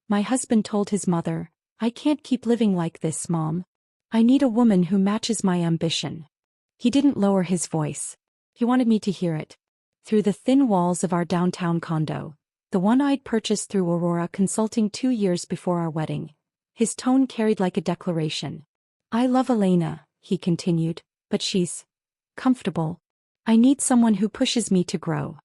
My husband told his mother, "I can't keep living like this, Mom. I need a woman who matches my ambition." He didn't lower his voice. He wanted me to hear it. Through the thin walls of our downtown condo, the one I'd purchased through Aurora Consulting 2 years before our wedding, his tone carried like a declaration. "I love Elena," he continued, "but she's comfortable. I need someone who pushes me to grow."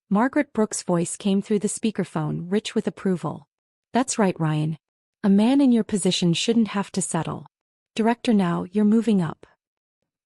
Margaret Brooks' voice came through the speakerphone, rich with approval. "That's right, Ryan. A man in your position shouldn't have to settle. Director now, you're moving up."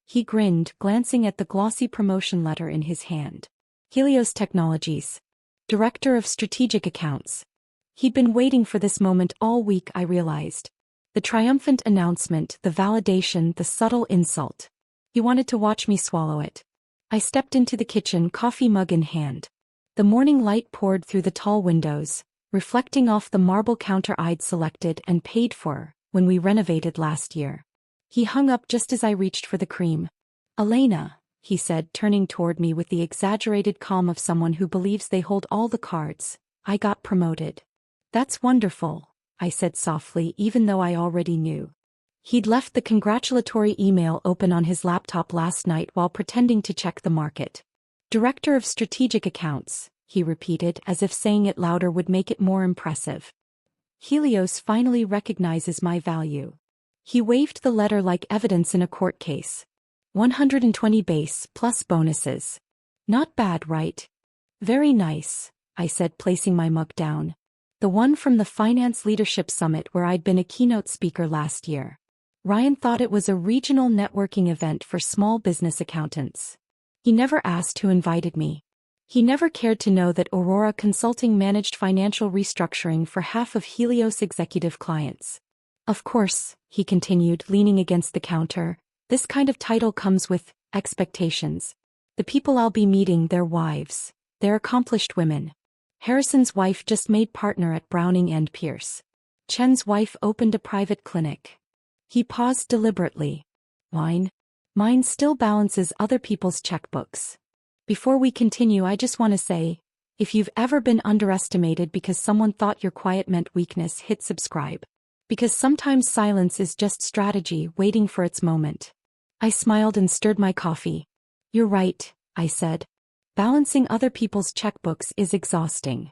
He grinned, glancing at the glossy promotion letter in his hand. Helios Technologies. Director of Strategic Accounts. He'd been waiting for this moment all week, I realized. The triumphant announcement, the validation, the subtle insult. He wanted to watch me swallow it. I stepped into the kitchen, coffee mug in hand. The morning light poured through the tall windows, reflecting off the marble counter I'd selected and paid for when we renovated last year. He hung up just as I reached for the cream. "Elena," he said, turning toward me with the exaggerated calm of someone who believes they hold all the cards, "I got promoted." "That's wonderful," I said softly, even though I already knew. He'd left the congratulatory email open on his laptop last night while pretending to check the market. "Director of Strategic Accounts," he repeated, as if saying it louder would make it more impressive. "Helios finally recognizes my value." He waved the letter like evidence in a court case. 120 base, plus bonuses. "Not bad, right?" "Very nice," I said, placing my mug down. The one from the Finance Leadership Summit where I'd been a keynote speaker last year. Ryan thought it was a regional networking event for small business accountants. He never asked who invited me. He never cared to know that Aurora Consulting managed financial restructuring for half of Helios' executive clients. "Of course," he continued, leaning against the counter, "this kind of title comes with expectations. The people I'll be meeting, their wives. They're accomplished women. Harrison's wife just made partner at Browning and Pierce. Chen's wife opened a private clinic." He paused deliberately. Mine still balances other people's checkbooks. Before we continue, I just want to say, if you've ever been underestimated because someone thought your quiet meant weakness, hit subscribe. Because sometimes silence is just strategy waiting for its moment. I smiled and stirred my coffee. "You're right," I said. "Balancing other people's checkbooks is exhausting."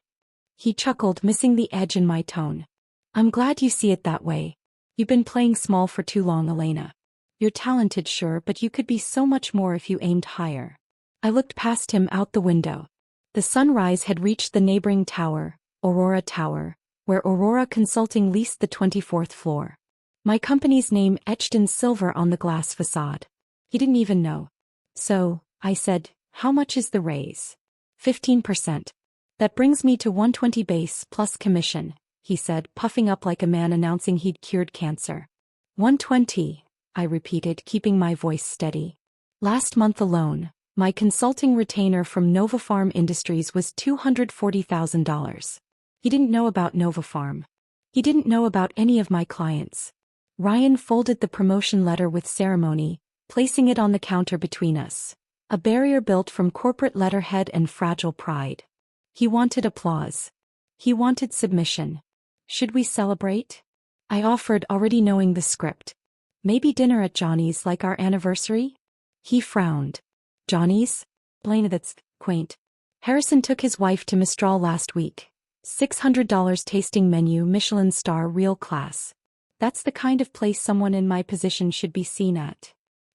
He chuckled, missing the edge in my tone. "I'm glad you see it that way. You've been playing small for too long, Elena. You're talented, sure, but you could be so much more if you aimed higher." I looked past him out the window. The sunrise had reached the neighboring tower, Aurora Tower, where Aurora Consulting leased the 24th floor. My company's name etched in silver on the glass facade. He didn't even know. "So," I said, "how much is the raise?" 15%. "That brings me to 120 base plus commission," he said, puffing up like a man announcing he'd cured cancer. 120, I repeated, keeping my voice steady. "Last month alone, my consulting retainer from Novafarm Industries was $240,000. He didn't know about Novafarm. He didn't know about any of my clients. Ryan folded the promotion letter with ceremony, placing it on the counter between us. A barrier built from corporate letterhead and fragile pride. He wanted applause. He wanted submission. "Should we celebrate?" I offered, already knowing the script. "Maybe dinner at Johnny's like our anniversary?" He frowned. "Johnny's? Blaine, that's quaint. Harrison took his wife to Mistral last week. $600 tasting menu, Michelin star, real class. That's the kind of place someone in my position should be seen at."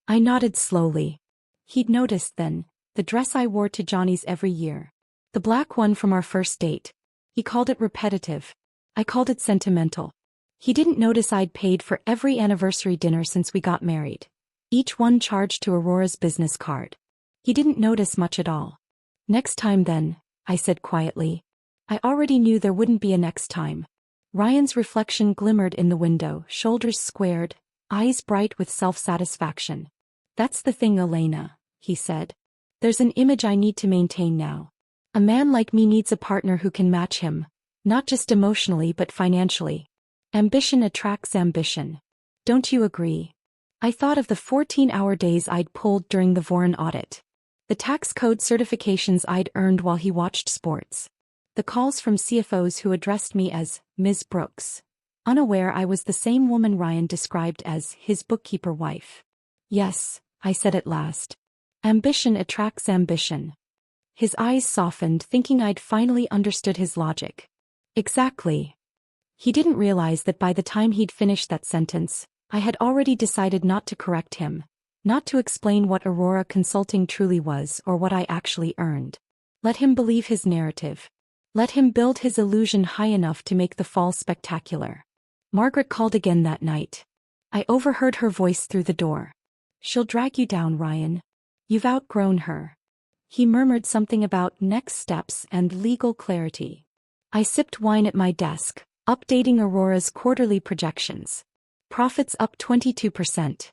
I nodded slowly. He'd noticed then, the dress I wore to Johnny's every year. The black one from our first date. He called it repetitive. I called it sentimental. He didn't notice I'd paid for every anniversary dinner since we got married. Each one charged to Aurora's business card. He didn't notice much at all. "Next time then," I said quietly. I already knew there wouldn't be a next time. Ryan's reflection glimmered in the window, shoulders squared, eyes bright with self-satisfaction. "That's the thing, Elena," he said. "There's an image I need to maintain now. A man like me needs a partner who can match him, not just emotionally but financially. Ambition attracts ambition. Don't you agree?" I thought of the 14-hour days I'd pulled during the Voron audit. The tax code certifications I'd earned while he watched sports. The calls from CFOs who addressed me as Ms. Brooks. Unaware I was the same woman Ryan described as his bookkeeper wife. Yes, I said at last. Ambition attracts ambition. His eyes softened, thinking I'd finally understood his logic. Exactly. He didn't realize that by the time he'd finished that sentence, I had already decided not to correct him, not to explain what Aurora Consulting truly was or what I actually earned. Let him believe his narrative. Let him build his illusion high enough to make the fall spectacular. Margaret called again that night. I overheard her voice through the door. She'll drag you down, Ryan. You've outgrown her. He murmured something about next steps and legal clarity. I sipped wine at my desk, updating Aurora's quarterly projections. Profits up 22%.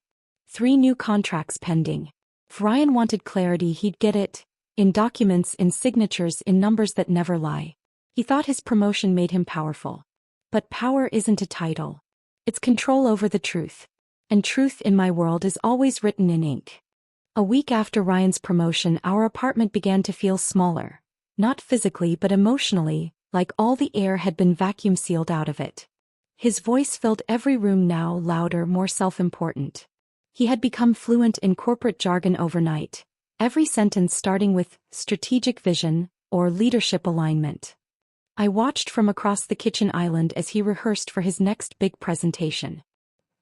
3 new contracts pending. If Ryan wanted clarity, he'd get it. In documents, in signatures, in numbers that never lie. He thought his promotion made him powerful. But power isn't a title. It's control over the truth. And truth in my world is always written in ink. A week after Ryan's promotion, our apartment began to feel smaller. Not physically but emotionally, like all the air had been vacuum sealed out of it. His voice filled every room now, louder, more self-important. He had become fluent in corporate jargon overnight, every sentence starting with strategic vision or leadership alignment. I watched from across the kitchen island as he rehearsed for his next big presentation.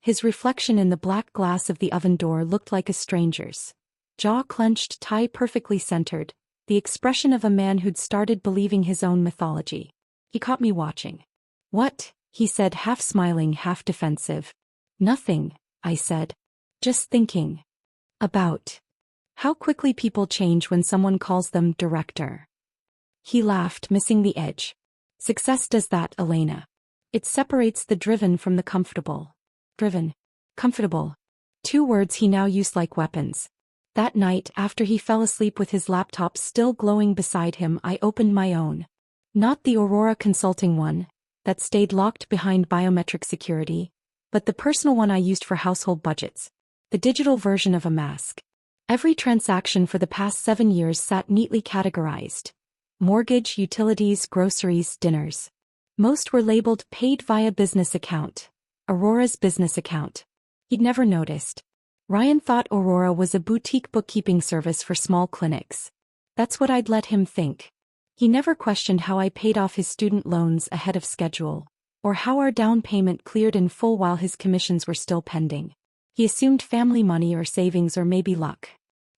His reflection in the black glass of the oven door looked like a stranger's. Jaw clenched, tie perfectly centered, the expression of a man who'd started believing his own mythology. He caught me watching. What? He said, half smiling, half defensive. Nothing, I said. Just thinking. About how quickly people change when someone calls them director. He laughed, missing the edge. Success does that, Elena. It separates the driven from the comfortable. Driven. Comfortable. 2 words he now used like weapons. That night, after he fell asleep with his laptop still glowing beside him, I opened my own. Not the Aurora Consulting one, that stayed locked behind biometric security, but the personal one I used for household budgets. The digital version of a mask. Every transaction for the past 7 years sat neatly categorized. Mortgage, utilities, groceries, dinners. Most were labeled paid via business account. Aurora's business account. He'd never noticed. Ryan thought Aurora was a boutique bookkeeping service for small clinics. That's what I'd let him think. He never questioned how I paid off his student loans ahead of schedule, or how our down payment cleared in full while his commissions were still pending. He assumed family money or savings or maybe luck.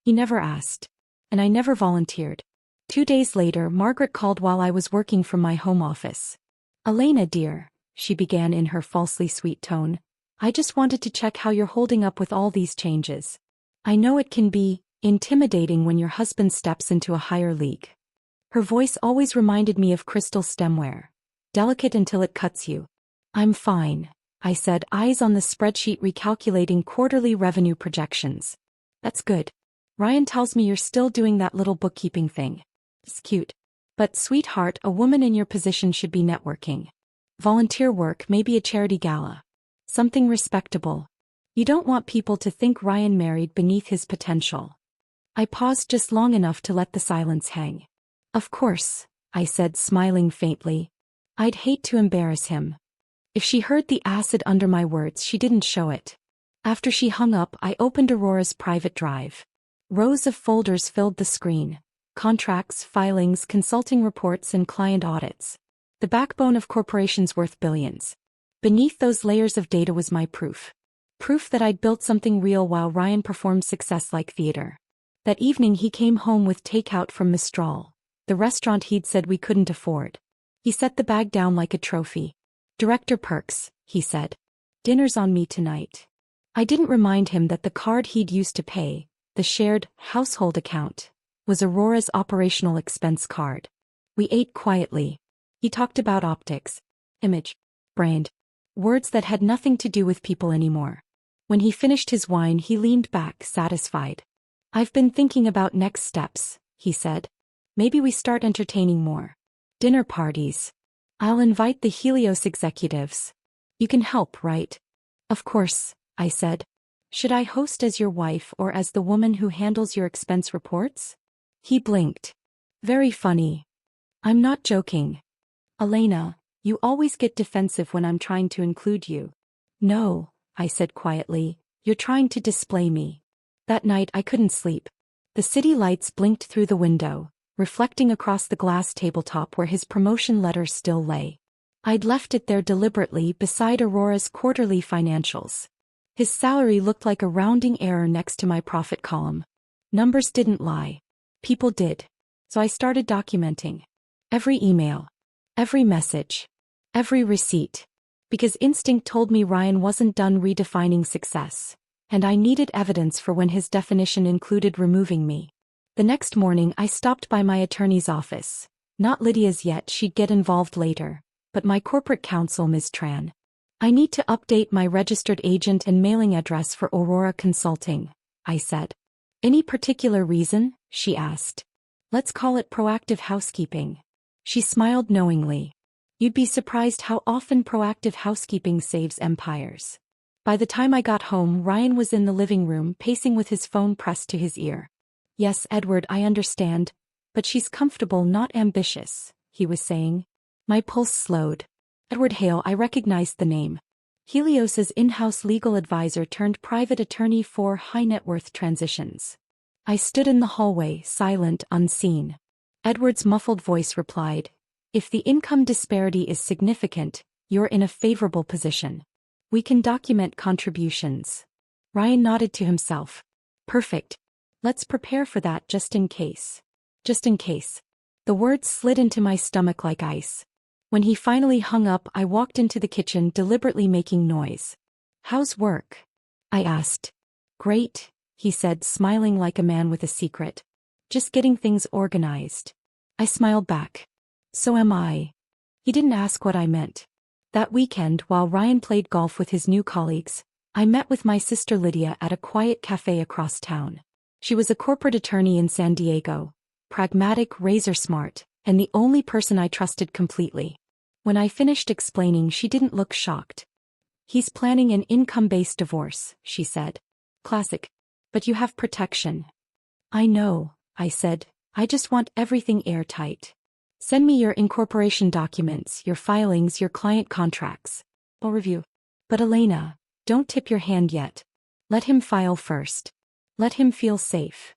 He never asked. And I never volunteered. 2 days later, Margaret called while I was working from my home office. Elena, dear, she began in her falsely sweet tone. I just wanted to check how you're holding up with all these changes. I know it can be intimidating when your husband steps into a higher league. Her voice always reminded me of crystal stemware. Delicate until it cuts you. I'm fine, I said, eyes on the spreadsheet recalculating quarterly revenue projections. That's good. Ryan tells me you're still doing that little bookkeeping thing. It's cute. But sweetheart, a woman in your position should be networking. Volunteer work, maybe a charity gala. Something respectable. You don't want people to think Ryan married beneath his potential. I paused just long enough to let the silence hang. Of course, I said, smiling faintly. I'd hate to embarrass him. If she heard the acid under my words, she didn't show it. After she hung up, I opened Aurora's private drive. Rows of folders filled the screen. Contracts, filings, consulting reports, and client audits. The backbone of corporations worth billions. Beneath those layers of data was my proof. Proof that I'd built something real while Ryan performed success like theater. That evening he came home with takeout from Mistral, the restaurant he'd said we couldn't afford. He set the bag down like a trophy. Director perks, he said. Dinner's on me tonight. I didn't remind him that the card he'd used to pay, the shared household account, was Aurora's operational expense card. We ate quietly. He talked about optics, image, brand. Words that had nothing to do with people anymore. When he finished his wine, he leaned back, satisfied. I've been thinking about next steps, he said. Maybe we start entertaining more. Dinner parties. I'll invite the Helios executives. You can help, right? Of course, I said. Should I host as your wife or as the woman who handles your expense reports? He blinked. Very funny. I'm not joking. Elena, you always get defensive when I'm trying to include you. No, I said quietly, you're trying to display me. That night I couldn't sleep. The city lights blinked through the window, reflecting across the glass tabletop where his promotion letter still lay. I'd left it there deliberately beside Aurora's quarterly financials. His salary looked like a rounding error next to my profit column. Numbers didn't lie. People did. So I started documenting. Every email. Every message. Every receipt. Because instinct told me Ryan wasn't done redefining success. And I needed evidence for when his definition included removing me. The next morning I stopped by my attorney's office. Not Lydia's yet, she'd get involved later. But my corporate counsel, Ms. Tran. I need to update my registered agent and mailing address for Aurora Consulting, I said. Any particular reason? She asked. Let's call it proactive housekeeping. She smiled knowingly. You'd be surprised how often proactive housekeeping saves empires. By the time I got home, Ryan was in the living room pacing with his phone pressed to his ear. Yes, Edward, I understand. But she's comfortable, not ambitious, he was saying. My pulse slowed. Edward Hale, I recognized the name. Helios's in-house legal advisor turned private attorney for high-net-worth transitions. I stood in the hallway, silent, unseen. Edward's muffled voice replied, if the income disparity is significant, you're in a favorable position. We can document contributions. Ryan nodded to himself. Perfect. Let's prepare for that just in case. Just in case. The words slid into my stomach like ice. When he finally hung up, I walked into the kitchen deliberately making noise. How's work? I asked. Great, he said, smiling like a man with a secret. Just getting things organized. I smiled back. So am I. He didn't ask what I meant. That weekend, while Ryan played golf with his new colleagues, I met with my sister Lydia at a quiet cafe across town. She was a corporate attorney in San Diego, pragmatic, razor-smart, and the only person I trusted completely. When I finished explaining, she didn't look shocked. He's planning an income-based divorce, she said. Classic. But you have protection. I know, I said. I just want everything airtight. Send me your incorporation documents, your filings, your client contracts. I'll review. But Elena, don't tip your hand yet. Let him file first. Let him feel safe.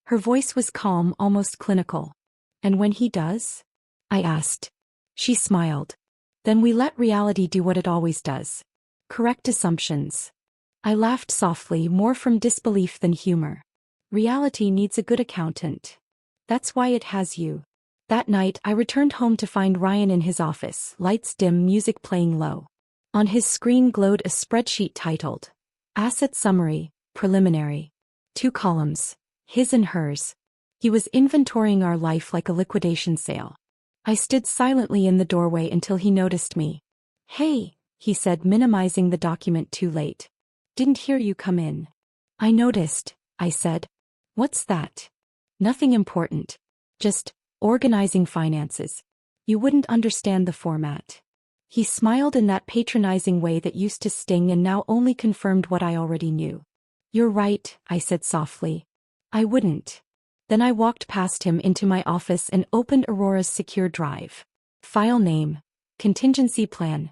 Her voice was calm, almost clinical. And when he does? I asked. She smiled. Then we let reality do what it always does. Correct assumptions. I laughed softly, more from disbelief than humor. Reality needs a good accountant. That's why it has you. That night, I returned home to find Ryan in his office, lights dim, music playing low. On his screen glowed a spreadsheet titled, Asset Summary, Preliminary. 2 columns, his and hers. He was inventorying our life like a liquidation sale. I stood silently in the doorway until he noticed me. Hey, he said, minimizing the document too late. Didn't hear you come in. I noticed, I said. What's that? Nothing important. Just organizing finances. You wouldn't understand the format. He smiled in that patronizing way that used to sting and now only confirmed what I already knew. You're right, I said softly. I wouldn't. Then I walked past him into my office and opened Aurora's secure drive. File name, contingency plan,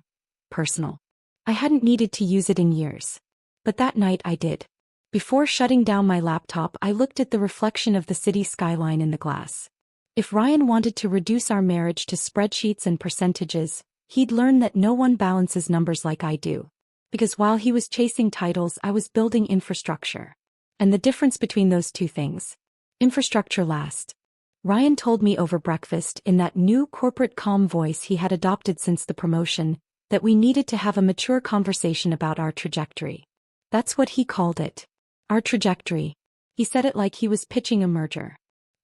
personal. I hadn't needed to use it in years. But that night I did. Before shutting down my laptop, I looked at the reflection of the city skyline in the glass. If Ryan wanted to reduce our marriage to spreadsheets and percentages, he'd learn that no one balances numbers like I do. Because while he was chasing titles, I was building infrastructure. And the difference between those two things. Infrastructure last. Ryan told me over breakfast in that new corporate calm voice he had adopted since the promotion, that we needed to have a mature conversation about our trajectory. That's what he called it. Our trajectory. He said it like he was pitching a merger.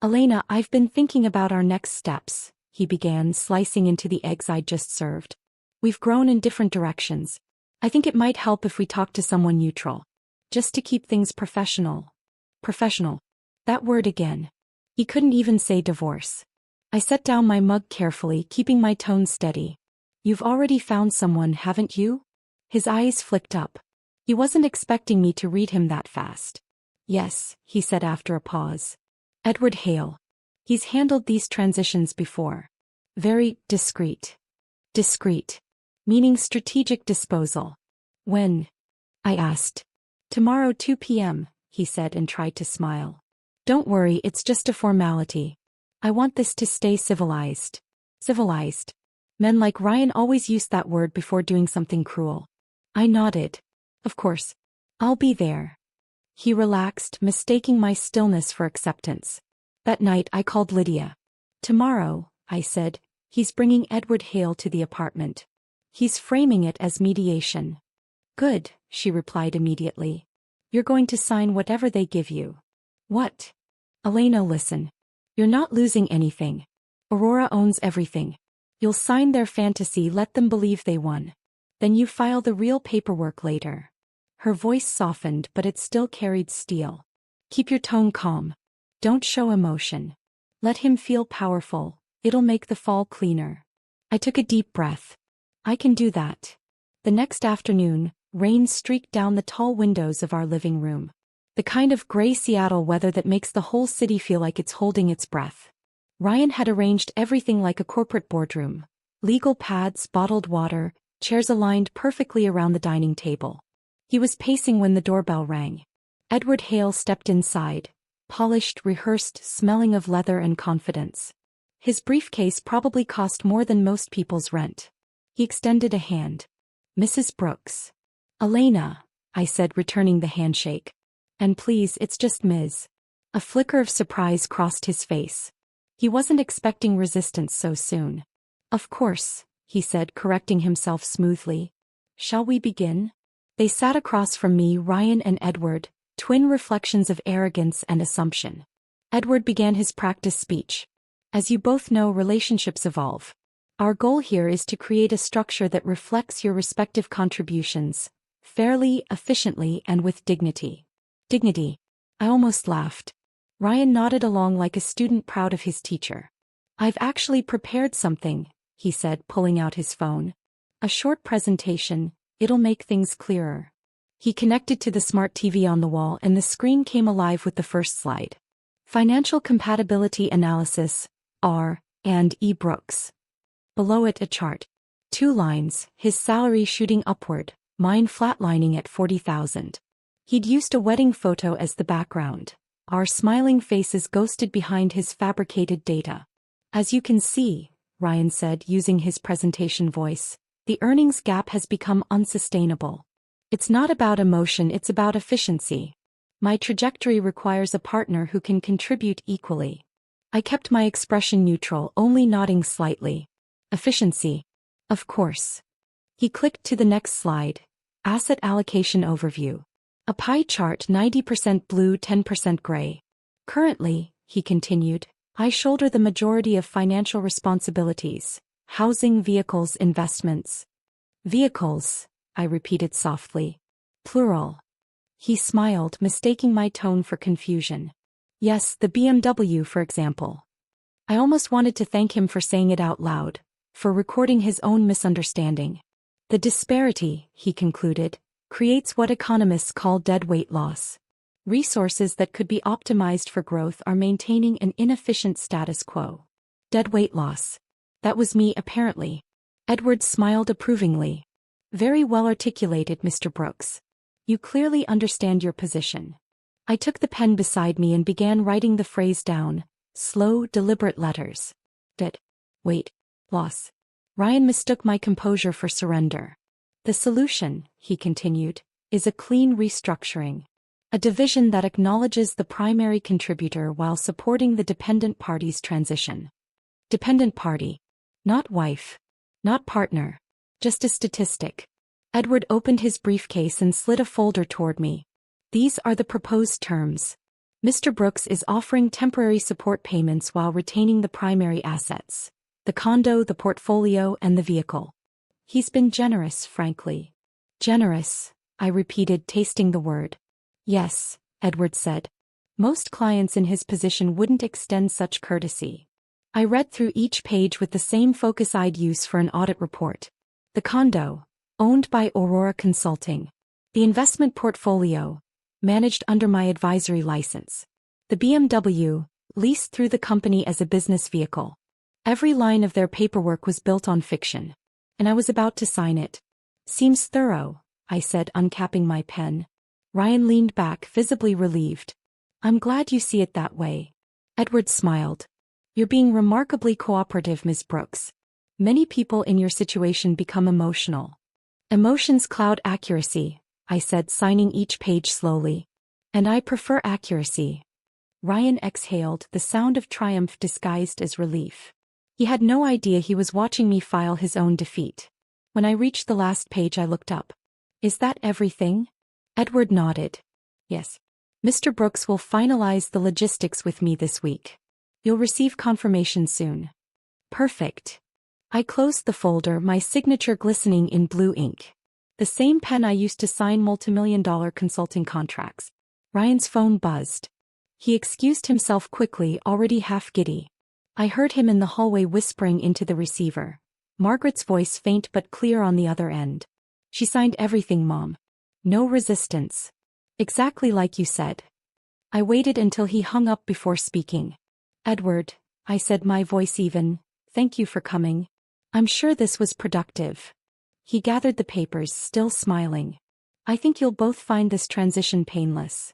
Elena, I've been thinking about our next steps, he began, slicing into the eggs I'd just served. We've grown in different directions. I think it might help if we talk to someone neutral. Just to keep things professional. Professional. That word again. He couldn't even say divorce. I set down my mug carefully, keeping my tone steady. You've already found someone, haven't you? His eyes flicked up. He wasn't expecting me to read him that fast. Yes, he said after a pause. Edward Hale. He's handled these transitions before. Very discreet. Discreet. Meaning strategic disposal. When? I asked. Tomorrow 2 p.m., he said and tried to smile. Don't worry, it's just a formality. I want this to stay civilized. Civilized. Men like Ryan always used that word before doing something cruel. I nodded. Of course. I'll be there. He relaxed, mistaking my stillness for acceptance. That night I called Lydia. Tomorrow, I said, he's bringing Edward Hale to the apartment. He's framing it as mediation. Good, she replied immediately. You're going to sign whatever they give you. What? Elena, listen. You're not losing anything. Aurora owns everything. You'll sign their fantasy, let them believe they won. Then you file the real paperwork later. Her voice softened, but it still carried steel. Keep your tone calm. Don't show emotion. Let him feel powerful. It'll make the fall cleaner. I took a deep breath. I can do that. The next afternoon, rain streaked down the tall windows of our living room. The kind of gray Seattle weather that makes the whole city feel like it's holding its breath. Ryan had arranged everything like a corporate boardroom. Legal pads, bottled water, chairs aligned perfectly around the dining table. He was pacing when the doorbell rang. Edward Hale stepped inside, polished, rehearsed, smelling of leather and confidence. His briefcase probably cost more than most people's rent. He extended a hand. Mrs. Brooks. Elena, I said, returning the handshake. And please, it's just Ms. A flicker of surprise crossed his face. He wasn't expecting resistance so soon. Of course, he said, correcting himself smoothly. Shall we begin? They sat across from me, Ryan and Edward, twin reflections of arrogance and assumption. Edward began his practice speech. As you both know, relationships evolve. Our goal here is to create a structure that reflects your respective contributions, fairly, efficiently, and with dignity. Dignity. I almost laughed. Ryan nodded along like a student proud of his teacher. I've actually prepared something, he said, pulling out his phone. A short presentation, it'll make things clearer. He connected to the smart TV on the wall and the screen came alive with the first slide. Financial compatibility analysis, R. and E. Brooks. Below it a chart. 2 lines, his salary shooting upward, mine flatlining at $40,000. He'd used a wedding photo as the background. Our smiling faces ghosted behind his fabricated data. As you can see, Ryan said, using his presentation voice, the earnings gap has become unsustainable. It's not about emotion, it's about efficiency. My trajectory requires a partner who can contribute equally. I kept my expression neutral, only nodding slightly. Efficiency. Of course. He clicked to the next slide. Asset allocation overview. A pie chart, 90% blue, 10% gray. Currently, he continued, I shoulder the majority of financial responsibilities. Housing, vehicles, investments. Vehicles, I repeated softly. Plural. He smiled, mistaking my tone for confusion. Yes, the BMW, for example. I almost wanted to thank him for saying it out loud, for recording his own misunderstanding. The disparity, he concluded, creates what economists call dead weight loss. Resources that could be optimized for growth are maintaining an inefficient status quo. Dead weight loss. That was me, apparently. Edward smiled approvingly. Very well articulated, Mr. Brooks. You clearly understand your position. I took the pen beside me and began writing the phrase down, slow, deliberate letters. Dead weight loss. Ryan mistook my composure for surrender. The solution, he continued, is a clean restructuring. A division that acknowledges the primary contributor while supporting the dependent party's transition. Dependent party. Not wife. Not partner. Just a statistic. Edward opened his briefcase and slid a folder toward me. These are the proposed terms. Mr. Brooks is offering temporary support payments while retaining the primary assets. The condo, the portfolio, and the vehicle. He's been generous, frankly. Generous, I repeated, tasting the word. Yes, Edward said. Most clients in his position wouldn't extend such courtesy. I read through each page with the same focus I'd use for an audit report. The condo, owned by Aurora Consulting. The investment portfolio, managed under my advisory license. The BMW, leased through the company as a business vehicle. Every line of their paperwork was built on fiction. And I was about to sign it. Seems thorough, I said, uncapping my pen. Ryan leaned back, visibly relieved. I'm glad you see it that way. Edward smiled. You're being remarkably cooperative, Miss Brooks. Many people in your situation become emotional. Emotions cloud accuracy, I said, signing each page slowly. And I prefer accuracy. Ryan exhaled, the sound of triumph disguised as relief. He had no idea he was watching me file his own defeat. When I reached the last page, I looked up. Is that everything? Edward nodded. Yes. Mr. Brooks will finalize the logistics with me this week. You'll receive confirmation soon. Perfect. I closed the folder, my signature glistening in blue ink. The same pen I used to sign multimillion-dollar consulting contracts. Ryan's phone buzzed. He excused himself quickly, already half giddy. I heard him in the hallway whispering into the receiver. Margaret's voice, faint but clear on the other end. She signed everything, Mom. No resistance. Exactly like you said. I waited until he hung up before speaking. Edward, I said, my voice even, thank you for coming. I'm sure this was productive. He gathered the papers, still smiling. I think you'll both find this transition painless.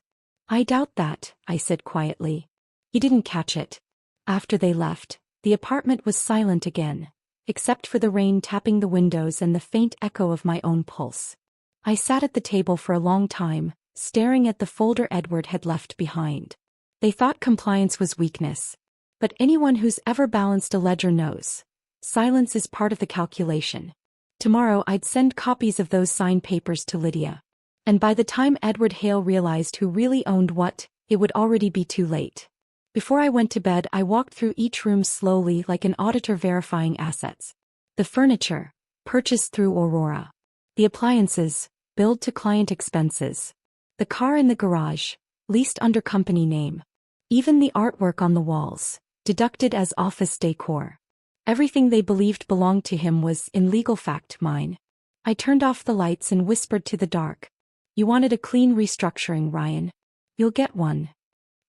I doubt that, I said quietly. He didn't catch it. After they left, the apartment was silent again, except for the rain tapping the windows and the faint echo of my own pulse. I sat at the table for a long time, staring at the folder Edward had left behind. They thought compliance was weakness. But anyone who's ever balanced a ledger knows. Silence is part of the calculation. Tomorrow I'd send copies of those signed papers to Lydia. And by the time Edward Hale realized who really owned what, it would already be too late. Before I went to bed, I walked through each room slowly like an auditor verifying assets. The furniture, purchased through Aurora. The appliances, billed to client expenses. The car in the garage, leased under company name. Even the artwork on the walls, deducted as office decor. Everything they believed belonged to him was, in legal fact, mine. I turned off the lights and whispered to the dark. You wanted a clean restructuring, Ryan. You'll get one.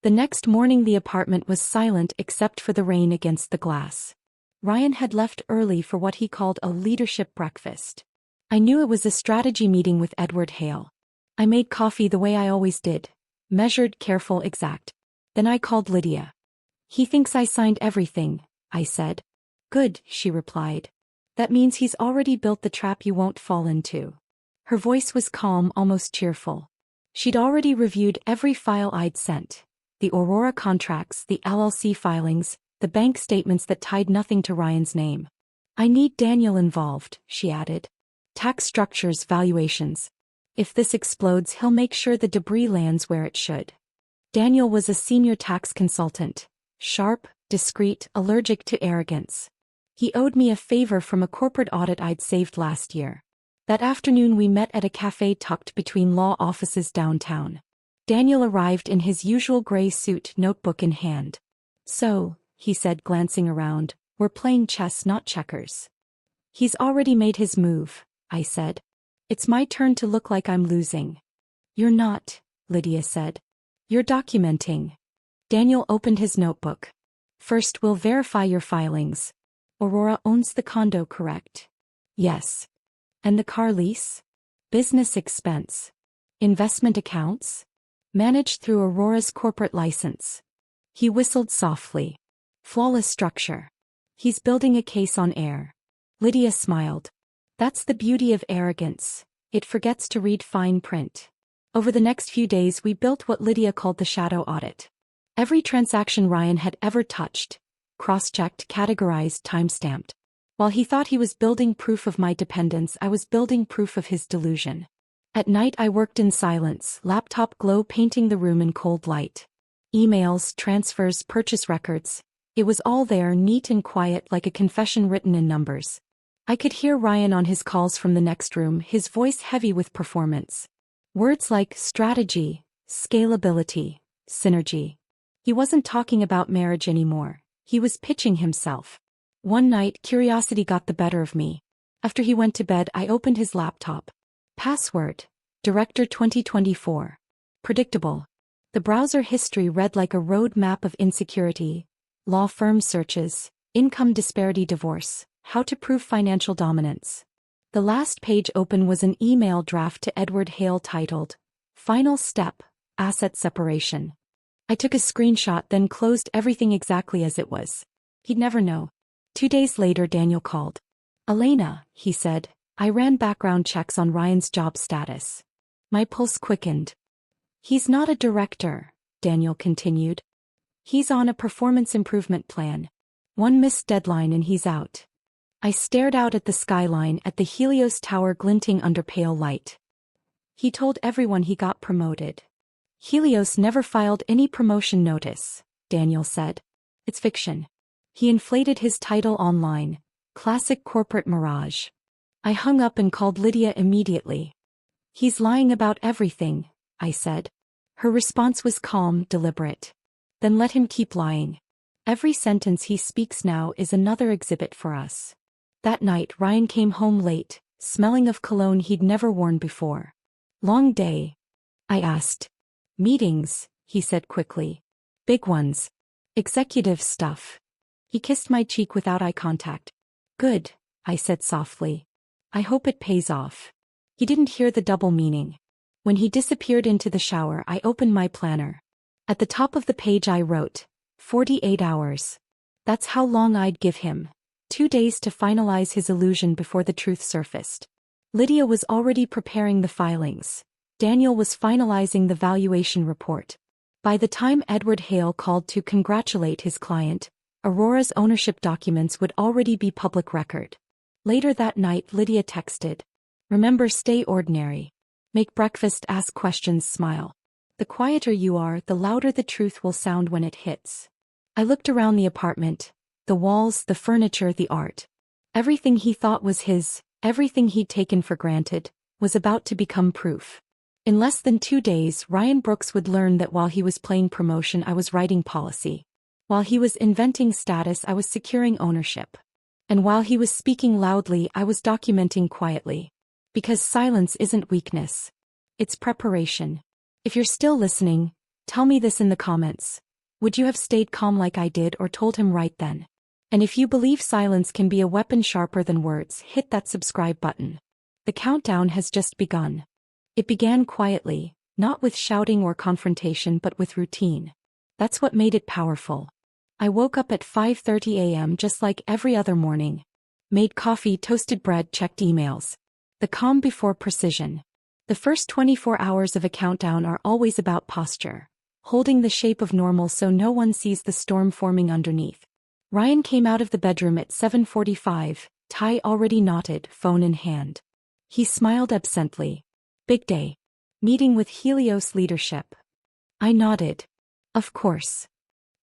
The next morning the apartment was silent except for the rain against the glass. Ryan had left early for what he called a leadership breakfast. I knew it was a strategy meeting with Edward Hale. I made coffee the way I always did. Measured, careful, exact. Then I called Lydia. He thinks I signed everything, I said. Good, she replied. That means he's already built the trap you won't fall into. Her voice was calm, almost cheerful. She'd already reviewed every file I'd sent. The Aurora contracts, the LLC filings, the bank statements that tied nothing to Ryan's name. I need Daniel involved, she added. Tax structures, valuations. If this explodes, he'll make sure the debris lands where it should. Daniel was a senior tax consultant. Sharp, discreet, allergic to arrogance. He owed me a favor from a corporate audit I'd saved last year. That afternoon we met at a cafe tucked between law offices downtown. Daniel arrived in his usual gray suit, notebook in hand. So, he said, glancing around, we're playing chess, not checkers. He's already made his move, I said. It's my turn to look like I'm losing. You're not, Lydia said. You're documenting. Daniel opened his notebook. First, we'll verify your filings. Aurora owns the condo, correct? Yes. And the car lease? Business expense. Investment accounts? Managed through Aurora's corporate license. He whistled softly. Flawless structure. He's building a case on air. Lydia smiled. That's the beauty of arrogance. It forgets to read fine print. Over the next few days we built what Lydia called the shadow audit. Every transaction Ryan had ever touched. Cross-checked, categorized, time-stamped. While he thought he was building proof of my dependence, I was building proof of his delusion. At night I worked in silence, laptop glow painting the room in cold light. Emails, transfers, purchase records. It was all there, neat and quiet, like a confession written in numbers. I could hear Ryan on his calls from the next room, his voice heavy with performance. Words like strategy, scalability, synergy. He wasn't talking about marriage anymore. He was pitching himself. One night, curiosity got the better of me. After he went to bed, I opened his laptop. Password. Director 2024. Predictable. The browser history read like a road map of insecurity. Law firm searches, Income disparity divorce, how to prove financial dominance. The last page open was an email draft to Edward Hale titled, Final Step, Asset Separation. I took a screenshot then closed everything exactly as it was. He'd never know. 2 days later Daniel called. Elena, he said, I ran background checks on Ryan's job status. My pulse quickened. He's not a director, Daniel continued. He's on a performance improvement plan. One missed deadline and he's out. I stared out at the skyline at the Helios Tower glinting under pale light. He told everyone he got promoted. Helios never filed any promotion notice, Daniel said. It's fiction. He inflated his title online. Classic corporate mirage. I hung up and called Lydia immediately. He's lying about everything, I said. Her response was calm, deliberate. Then let him keep lying. Every sentence he speaks now is another exhibit for us. That night Ryan came home late, smelling of cologne he'd never worn before. Long day? I asked. Meetings, he said quickly. Big ones. Executive stuff. He kissed my cheek without eye contact. Good, I said softly. I hope it pays off. He didn't hear the double meaning. When he disappeared into the shower I opened my planner. At the top of the page I wrote, 48 hours. That's how long I'd give him. 2 days to finalize his illusion before the truth surfaced. Lydia was already preparing the filings. Daniel was finalizing the valuation report. By the time Edward Hale called to congratulate his client, Aurora's ownership documents would already be public record. Later that night Lydia texted. Remember, stay ordinary. Make breakfast, ask questions, smile. The quieter you are, the louder the truth will sound when it hits. I looked around the apartment. The walls, the furniture, the art. Everything he thought was his, everything he'd taken for granted, was about to become proof. In less than 2 days Ryan Brooks would learn that while he was playing promotion I was writing policy. While he was inventing status I was securing ownership. And while he was speaking loudly I was documenting quietly. Because silence isn't weakness. It's preparation. If you're still listening, tell me this in the comments. Would you have stayed calm like I did or told him right then? And if you believe silence can be a weapon sharper than words, hit that subscribe button. The countdown has just begun. It began quietly, not with shouting or confrontation but with routine. That's what made it powerful. I woke up at 5:30 a.m. just like every other morning. Made coffee, toasted bread, checked emails. The calm before precision. The first 24 hours of a countdown are always about posture, holding the shape of normal so no one sees the storm forming underneath. Ryan came out of the bedroom at 7:45, tie already knotted, phone in hand. He smiled absently. Big day. Meeting with Helios leadership. I nodded. Of course.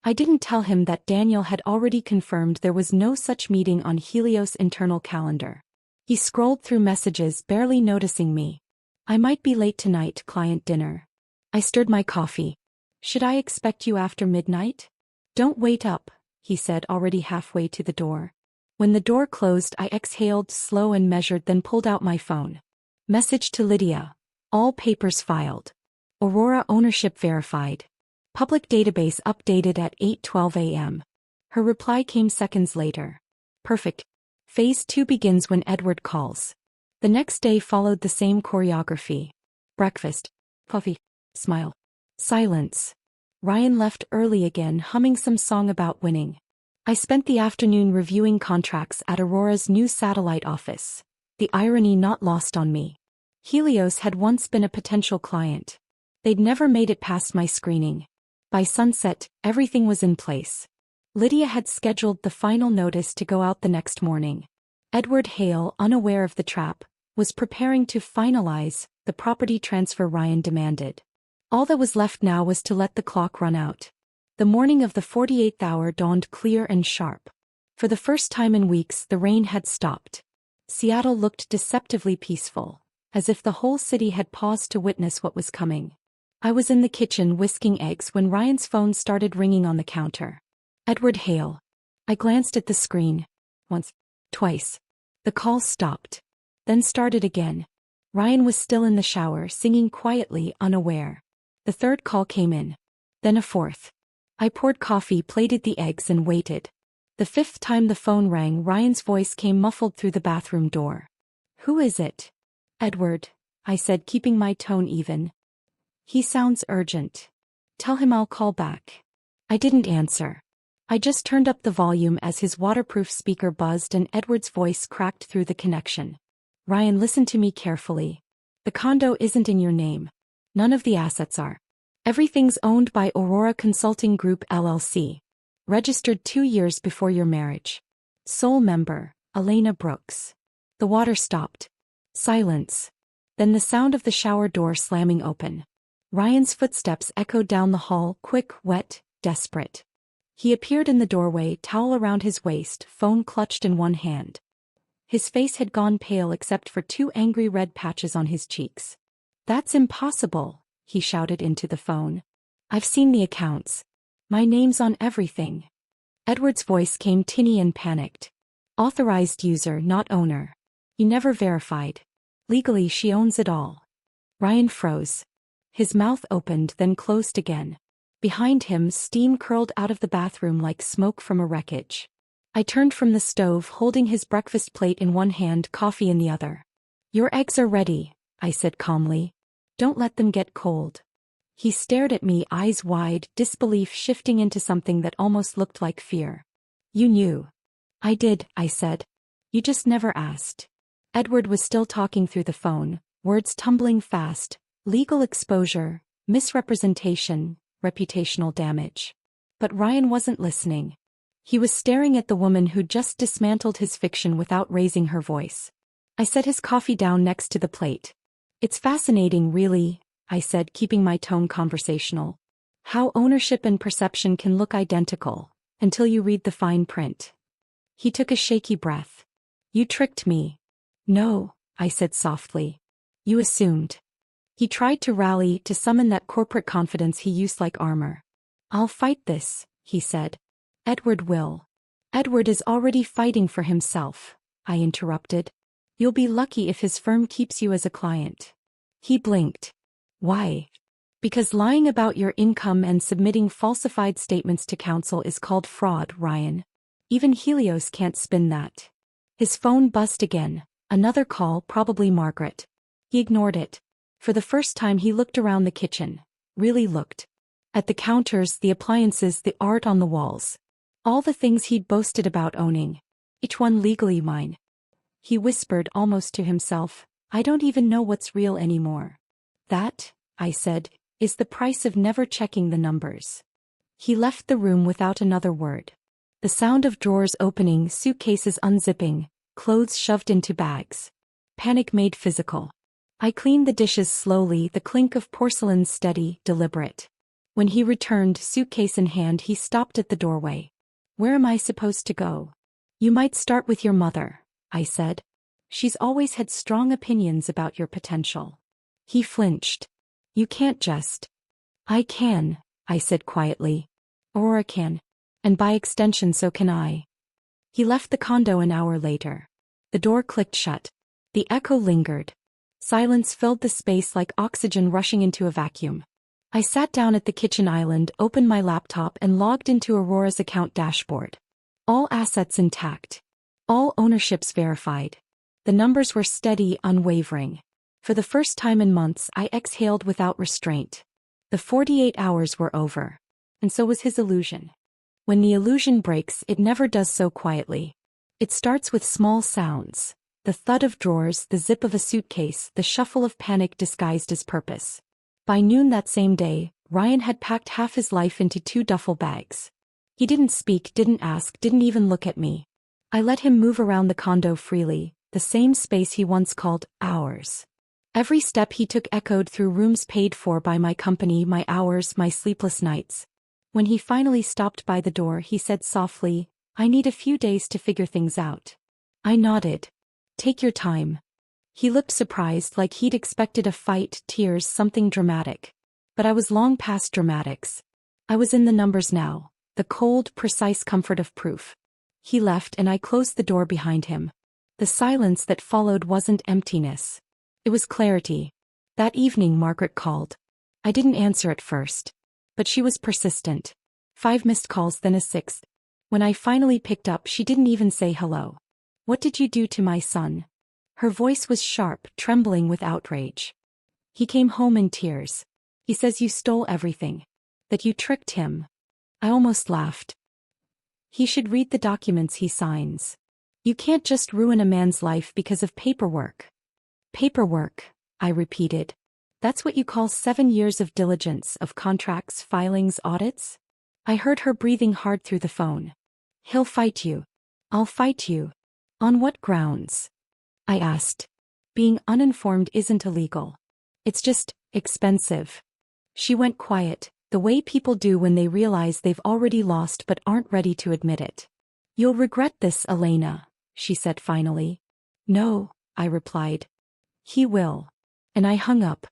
I didn't tell him that Daniel had already confirmed there was no such meeting on Helios' internal calendar. He scrolled through messages, barely noticing me. I might be late tonight, client dinner. I stirred my coffee. Should I expect you after midnight? Don't wait up, he said, already halfway to the door. When the door closed I exhaled, slow and measured, then pulled out my phone. Message to Lydia. All papers filed. Aurora ownership verified. Public database updated at 8:12 a.m. Her reply came seconds later. Perfect. Phase 2 begins when Edward calls. The next day followed the same choreography. Breakfast. Coffee. Smile. Silence. Ryan left early again, humming some song about winning. I spent the afternoon reviewing contracts at Aurora's new satellite office. The irony not lost on me. Helios had once been a potential client. They'd never made it past my screening. By sunset, everything was in place. Lydia had scheduled the final notice to go out the next morning. Edward Hale, unaware of the trap, was preparing to finalize the property transfer Ryan demanded. All that was left now was to let the clock run out. The morning of the 48th hour dawned clear and sharp. For the first time in weeks the rain had stopped. Seattle looked deceptively peaceful, as if the whole city had paused to witness what was coming. I was in the kitchen whisking eggs when Ryan's phone started ringing on the counter. Edward Hale. I glanced at the screen. Once. Twice. The call stopped. Then started again. Ryan was still in the shower, singing quietly, unaware. The third call came in. Then a fourth. I poured coffee, plated the eggs and waited. The fifth time the phone rang, Ryan's voice came muffled through the bathroom door. "Who is it?" "Edward," I said, keeping my tone even. "He sounds urgent. Tell him I'll call back." I didn't answer. I just turned up the volume as his waterproof speaker buzzed and Edward's voice cracked through the connection. "Ryan, listen to me carefully. The condo isn't in your name. None of the assets are. Everything's owned by Aurora Consulting Group LLC. Registered 2 years before your marriage. Sole member, Elena Brooks." The water stopped. Silence. Then the sound of the shower door slamming open. Ryan's footsteps echoed down the hall, quick, wet, desperate. He appeared in the doorway, towel around his waist, phone clutched in one hand. His face had gone pale except for 2 angry red patches on his cheeks. "That's impossible," he shouted into the phone. "I've seen the accounts. My name's on everything." Edward's voice came tinny and panicked. "Authorized user, not owner. You never verified. Legally she owns it all." Ryan froze. His mouth opened then closed again. Behind him, steam curled out of the bathroom like smoke from a wreckage. I turned from the stove, holding his breakfast plate in one hand, coffee in the other. "Your eggs are ready," I said calmly. "Don't let them get cold." He stared at me, eyes wide, disbelief shifting into something that almost looked like fear. "You knew." "I did," I said. "You just never asked." Edward was still talking through the phone, words tumbling fast. Legal exposure, misrepresentation, reputational damage. But Ryan wasn't listening. He was staring at the woman who'd just dismantled his fiction without raising her voice. I set his coffee down next to the plate. "It's fascinating, really," I said, keeping my tone conversational. "How ownership and perception can look identical, until you read the fine print." He took a shaky breath. "You tricked me." "No," I said softly. "You assumed." He tried to rally, to summon that corporate confidence he used like armor. "I'll fight this," he said. "Edward will." "Edward is already fighting for himself," I interrupted. "You'll be lucky if his firm keeps you as a client." He blinked. "Why?" "Because lying about your income and submitting falsified statements to counsel is called fraud, Ryan. Even Helios can't spin that." His phone buzzed again. Another call, probably Margaret. He ignored it. For the first time he looked around the kitchen. Really looked. At the counters, the appliances, the art on the walls. All the things he'd boasted about owning. Each one legally mine. He whispered almost to himself, "I don't even know what's real anymore." "That," I said, "is the price of never checking the numbers." He left the room without another word. The sound of drawers opening, suitcases unzipping, clothes shoved into bags. Panic made physical. I cleaned the dishes slowly, the clink of porcelain steady, deliberate. When he returned, suitcase in hand, he stopped at the doorway. "Where am I supposed to go?" "You might start with your mother," I said. "She's always had strong opinions about your potential." He flinched. "You can't just." "I can," I said quietly. "Aurora can. And by extension so can I." He left the condo an hour later. The door clicked shut. The echo lingered. Silence filled the space like oxygen rushing into a vacuum. I sat down at the kitchen island, opened my laptop and logged into Aurora's account dashboard. All assets intact. All ownerships verified. The numbers were steady, unwavering. For the first time in months, I exhaled without restraint. The 48 hours were over. And so was his illusion. When the illusion breaks, it never does so quietly. It starts with small sounds. The thud of drawers, the zip of a suitcase, the shuffle of panic disguised as purpose. By noon that same day, Ryan had packed half his life into 2 duffel bags. He didn't speak, didn't ask, didn't even look at me. I let him move around the condo freely, the same space he once called ours. Every step he took echoed through rooms paid for by my company, my hours, my sleepless nights. When he finally stopped by the door, he said softly, "I need a few days to figure things out." I nodded. "Take your time." He looked surprised, like he'd expected a fight, tears, something dramatic. But I was long past dramatics. I was in the numbers now, the cold, precise comfort of proof. He left and I closed the door behind him. The silence that followed wasn't emptiness. It was clarity. That evening Margaret called. I didn't answer at first. But she was persistent. 5 missed calls, then a 6th. When I finally picked up, she didn't even say hello. What did you do to my son? Her voice was sharp, trembling with outrage. He came home in tears. He says you stole everything. That you tricked him. I almost laughed. He should read the documents he signs. You can't just ruin a man's life because of paperwork. Paperwork, I repeated. That's what you call 7 years of diligence, of contracts, filings, audits? I heard her breathing hard through the phone. He'll fight you. I'll fight you. On what grounds? I asked. Being uninformed isn't illegal. It's just expensive. She went quiet, the way people do when they realize they've already lost but aren't ready to admit it. You'll regret this, Elena, she said finally. No, I replied. He will. And I hung up.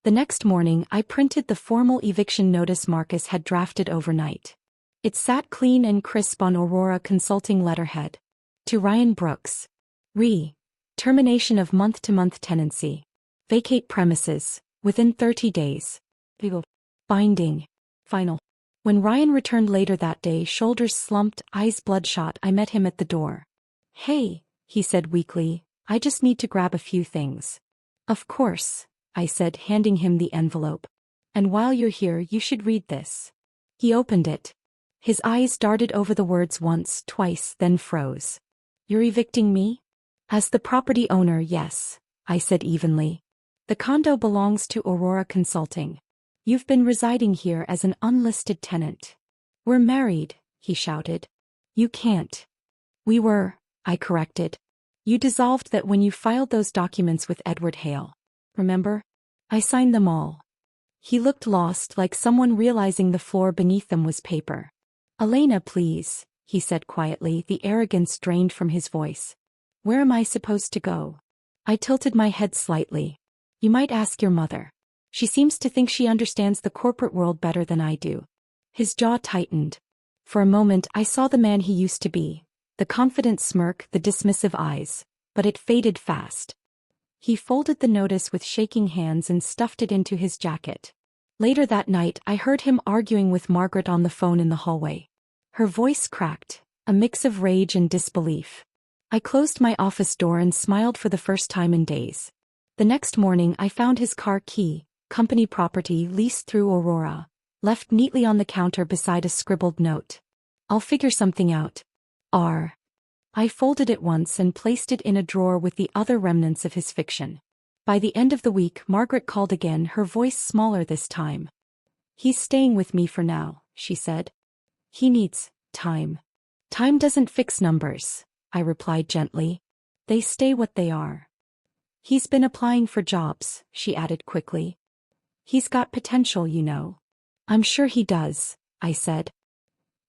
The next morning, I printed the formal eviction notice Marcus had drafted overnight. It sat clean and crisp on Aurora Consulting letterhead. To Ryan Brooks. Termination of month-to-month tenancy. Vacate premises, within 30 days. Binding. Final. When Ryan returned later that day, shoulders slumped, eyes bloodshot, I met him at the door. Hey, he said weakly, I just need to grab a few things. Of course, I said, handing him the envelope. And while you're here, you should read this. He opened it. His eyes darted over the words once, twice, then froze. You're evicting me? As the property owner, yes, I said evenly. The condo belongs to Aurora Consulting. You've been residing here as an unlisted tenant. We're married, he shouted. You can't. We were, I corrected. You dissolved that when you filed those documents with Edward Hale. Remember? I signed them all. He looked lost, like someone realizing the floor beneath them was paper. Elena, please, he said quietly, the arrogance drained from his voice. Where am I supposed to go? I tilted my head slightly. You might ask your mother. She seems to think she understands the corporate world better than I do. His jaw tightened. For a moment I saw the man he used to be, the confident smirk, the dismissive eyes, but it faded fast. He folded the notice with shaking hands and stuffed it into his jacket. Later that night I heard him arguing with Margaret on the phone in the hallway. Her voice cracked, a mix of rage and disbelief. I closed my office door and smiled for the first time in days. The next morning I found his car key, company property leased through Aurora, left neatly on the counter beside a scribbled note. I'll figure something out. R. I folded it once and placed it in a drawer with the other remnants of his fiction. By the end of the week, Margaret called again, her voice smaller this time. He's staying with me for now, she said. He needs time. Time doesn't fix numbers, I replied gently. They stay what they are. He's been applying for jobs, she added quickly. He's got potential, you know. I'm sure he does, I said.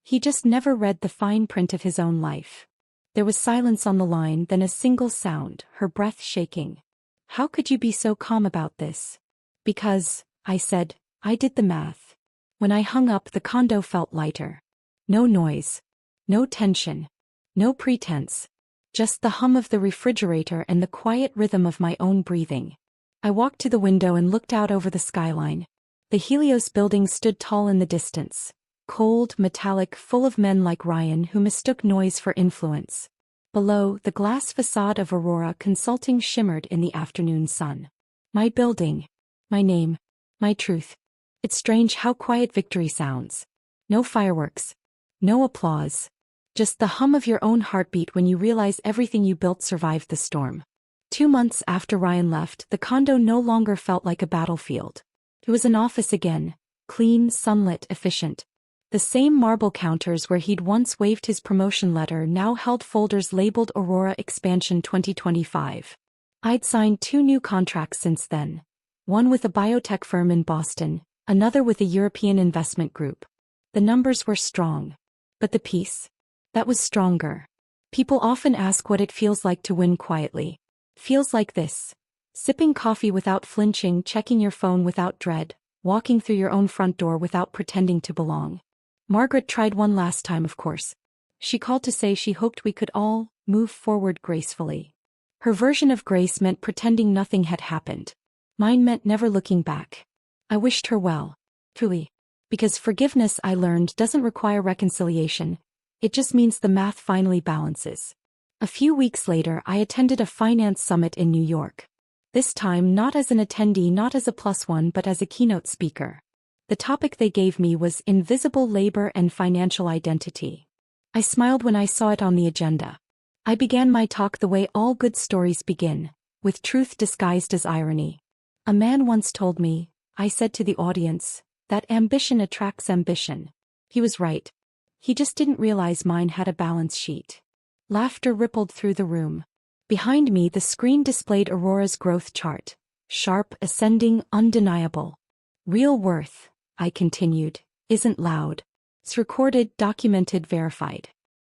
He just never read the fine print of his own life. There was silence on the line, then a single sound, her breath shaking. How could you be so calm about this? Because, I said, I did the math. When I hung up, the condo felt lighter. No noise. No tension. No pretense. Just the hum of the refrigerator and the quiet rhythm of my own breathing. I walked to the window and looked out over the skyline. The Helios building stood tall in the distance. Cold, metallic, full of men like Ryan who mistook noise for influence. Below, the glass facade of Aurora Consulting shimmered in the afternoon sun. My building. My name. My truth. It's strange how quiet victory sounds. No fireworks. No applause. Just the hum of your own heartbeat when you realize everything you built survived the storm. 2 months after Ryan left, the condo no longer felt like a battlefield. It was an office again. Clean, sunlit, efficient. The same marble counters where he'd once waved his promotion letter now held folders labeled Aurora Expansion 2025. I'd signed 2 new contracts since then. One with a biotech firm in Boston, another with a European investment group. The numbers were strong. But the peace? That was stronger. People often ask what it feels like to win quietly. Feels like this. Sipping coffee without flinching, checking your phone without dread, walking through your own front door without pretending to belong. Margaret tried one last time, of course. She called to say she hoped we could all move forward gracefully. Her version of grace meant pretending nothing had happened. Mine meant never looking back. I wished her well. Truly. Because forgiveness, I learned, doesn't require reconciliation. It just means the math finally balances. A few weeks later, I attended a finance summit in New York. This time not as an attendee, not as a plus one, but as a keynote speaker. The topic they gave me was invisible labor and financial identity. I smiled when I saw it on the agenda. I began my talk the way all good stories begin, with truth disguised as irony. A man once told me, I said to the audience, that ambition attracts ambition. He was right. He just didn't realize mine had a balance sheet. Laughter rippled through the room. Behind me, the screen displayed Aurora's growth chart. Sharp, ascending, undeniable. Real worth, I continued, isn't loud. It's recorded, documented, verified.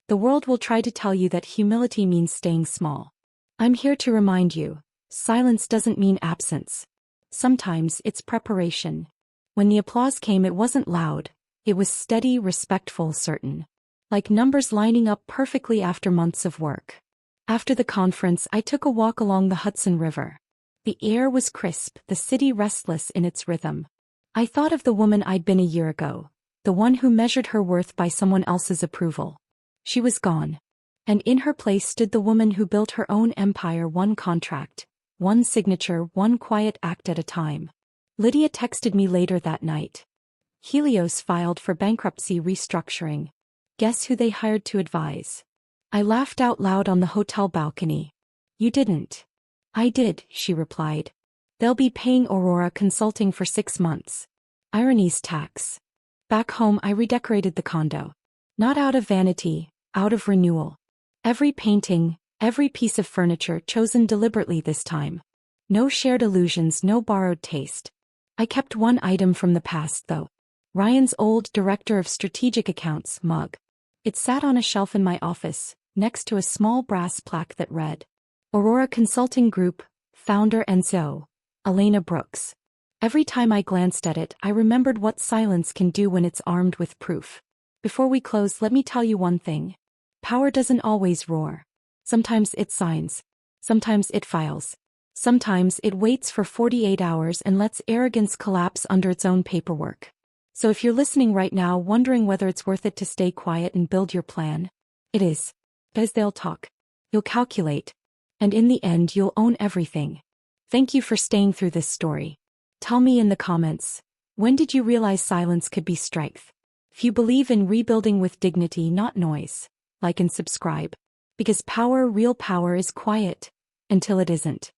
The world will try to tell you that humility means staying small. I'm here to remind you, silence doesn't mean absence. Sometimes it's preparation. When the applause came, it wasn't loud. It was steady, respectful, certain. Like numbers lining up perfectly after months of work. After the conference, I took a walk along the Hudson River. The air was crisp, the city restless in its rhythm. I thought of the woman I'd been a year ago, the one who measured her worth by someone else's approval. She was gone. And in her place stood the woman who built her own empire, one contract, one signature, one quiet act at a time. Lydia texted me later that night. Helios filed for bankruptcy restructuring. Guess who they hired to advise? I laughed out loud on the hotel balcony. You didn't. I did, she replied. They'll be paying Aurora Consulting for 6 months. Irony's tax. Back home, I redecorated the condo. Not out of vanity, out of renewal. Every painting, every piece of furniture chosen deliberately this time. No shared illusions, no borrowed taste. I kept one item from the past though. Ryan's old Director of Strategic Accounts mug. It sat on a shelf in my office, next to a small brass plaque that read, Aurora Consulting Group, Founder and CEO, Elena Brooks. Every time I glanced at it, I remembered what silence can do when it's armed with proof. Before we close, let me tell you one thing. Power doesn't always roar. Sometimes it signs. Sometimes it files. Sometimes it waits for 48 hours and lets arrogance collapse under its own paperwork. So if you're listening right now wondering whether it's worth it to stay quiet and build your plan, it is. Because they'll talk. You'll calculate. And in the end, you'll own everything. Thank you for staying through this story. Tell me in the comments, when did you realize silence could be strength? If you believe in rebuilding with dignity, not noise, like and subscribe. Because power, real power, is quiet. Until it isn't.